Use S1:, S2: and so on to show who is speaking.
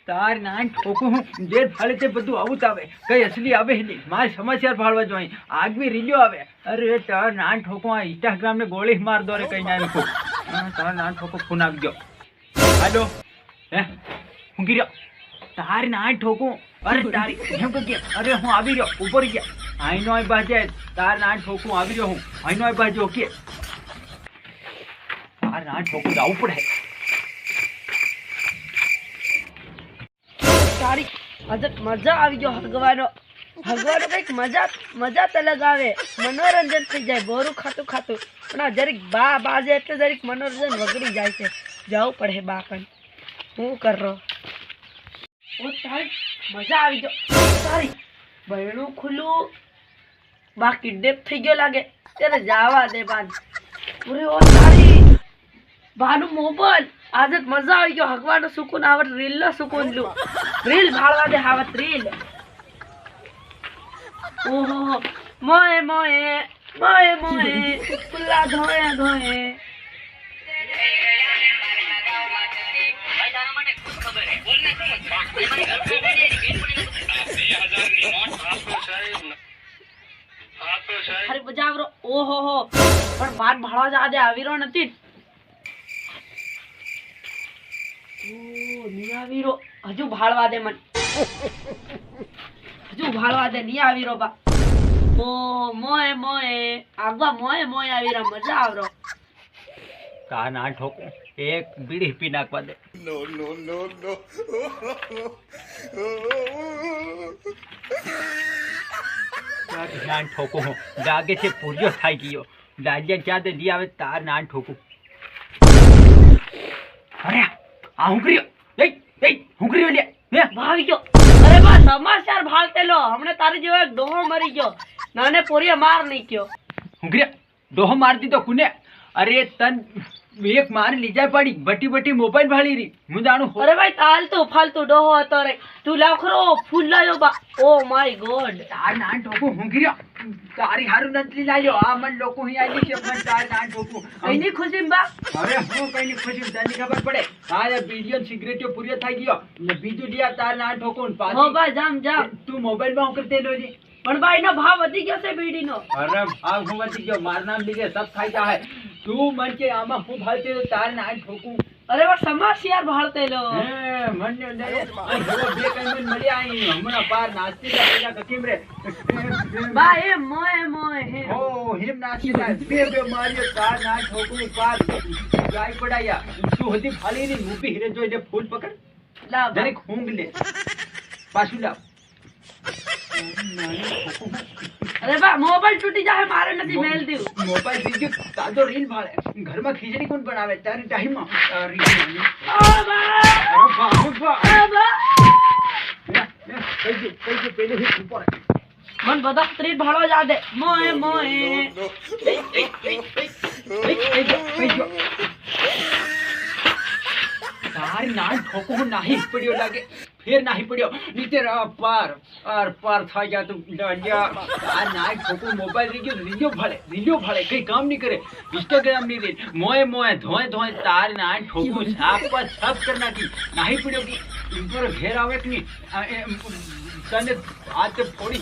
S1: તાર ના ઠોકું હું જે ફાળે તે બધું આવું જ આવે, કઈ અસલી આવે નહીં. મારે સમાચાર ફાળવા જોઈએ, આગવી રીલ્યો આવે. અરે તાર ના ઠોકું આ ઇન્સ્ટાગ્રામ ને ગોળી માર દો રે કઈ ના નાખું. તાર ના ઠોકું ફોન આવી ગયો. હાલો હે હું ગીર્યો તાર ના ઠોકું. અરે તારી એમ કે અરે હું આવી રહ્યો ઉપર ગયા આઈનો આઈ બાજે. તાર ના ઠોકું આવી રહ્યો હું આઈનો આઈ બાજે. ઓકે તાર ના ઠોકું જવું પડે.
S2: તારી આજે મજા આવી ગયો હગવાનો કઈક મજા તો લગાવે, મનોરંજન થઈ જાય. બોરું ખાતું પણ આ જરીક બા બાજે એટલે જરીક મનોરંજન વગડી જાય છે. જવું પડે બા કન હું કરો. ઓ તારી મજા આવી ગયો. તારી બહેણું ખુલ્લું બા કિડનેપ થઈ ગયો લાગે ત્યારે જવા દે બાન. અરે ઓ તારી બાનું મોબાઈલ આજે મજા આવી ગયો હગવાનો સુકૂન આવત. રીલ નો સુકૂન લું રીલ ભાળવા દે આવત રીલ. ઓહો મોએ ફુલ્લા ધોએ ધોએ. અરે બજાવરો ઓહો હો પણ વાત ભાળવા જા દે આવીરો નથી. નિયાવીરો હજુ ભાળવા દે મન, હજુ ભાળવા દે. નિયાવીરો બા ઓ મોએ આગવા મોએ આવીરા મજા આવરો.
S1: તાર ના ઠોકું એક બીડી પી નાખવા દે. નાન ઠોકું હું જાગે છે પૂર્યો થાય ગયો. દાજ્યા ક્યાં દે દી આવે. તાર નાન ઠોકું. અરે આ હું કર્યો હું કર્યો લે
S2: ભાવી ગયો. અરે બા સમાચાર ભાળતેલો હમણે તારી જેવો એક ડોહો મરી ગયો, નાને પોરીએ માર નહીં ગયો.
S1: હું કર્યો ડોહો માર દીધો કુને. અરે તન એક મારી લીજા પડી બટી મોબાઈલ ભાળી રહી હું જાણું.
S2: અરે ભાઈ ફાલતુ ડોહો હતો રે. તું લાખરો ફૂલ લાયો બા. Oh my God.
S1: તાર નાન ઠોકું હું કર્યો તારી હારું નથી લાયો. આ મન લોકો અહીં આવી છે પણ તાર નાન ઠોકું
S2: કઈની ખુશી બા.
S1: હવે હું કઈની ખુશી તને ખબર પડે. આ બીડીઓ સિગરેટો પૂર્યો થઈ ગયો ને બીજું લિયા તાર નાન ઠોકું.
S2: હો બા જામ
S1: તું મોબાઈલ માં હું કરતે લો જી.
S2: પણ ભાઈ નો ભાવ વધી ગયો છે બીડીનો.
S1: અરે ભાવ હું વધી ગયો માર નામ લીધે સબ ખાઈ જાય. તું મન કે આમાં હું ભાલતે તાર નાન ઠોકું.
S2: અરે વા સમાચાર ભાળતેલો
S1: હે મને લે આ ઘરો બે કઈ મન મળ્યા અહીં હમણાં પાર નાસ્તી પેલા કકીમ રે
S2: બા એ મોએ હે.
S1: ઓ હિમ નાસ્તી બે માર્યો તાર નાન ઠોકું પાર ગાય પડાયા. શું હતી ફાલી ની ઊભી હિરે જો એટલે ફૂલ પકડ
S2: લાવ
S1: દરેક ઊંઘ લે પાછું લાવ.
S2: અરે બા મોબાઈલ તૂટી જાય મારે નથી મેલ દીધું.
S1: મોબાઈલ બીજો તાજો રીલ ભાળે. ઘરમાં ખીચડી કોણ બનાવે તારી ટાઈમમાં રીલ
S2: આ બા
S1: અરે બા
S2: આ બા
S1: કઈ પેલે હિટ ઉપર
S2: મન બધા ત્રીટ ભાળવા જા દે. મોએ
S1: તારી નાન ઠોકું નાહી પડ્યો લાગે. ફેર નાહી પડ્યો નીચે પાર થાય ગયા તું. આ નાન ઠોકું મોબાઈલ રીલ્યો ભાળે કઈ કામ નહીં કરે. ઇન્સ્ટાગ્રામ ની રીલ મોએ ધોય તાર નાન ઠોકું છાપ કર નાખી. નાહી પડ્યો કે ઉપર ઘેર આવે કે નહીં તને આ તે ફોડી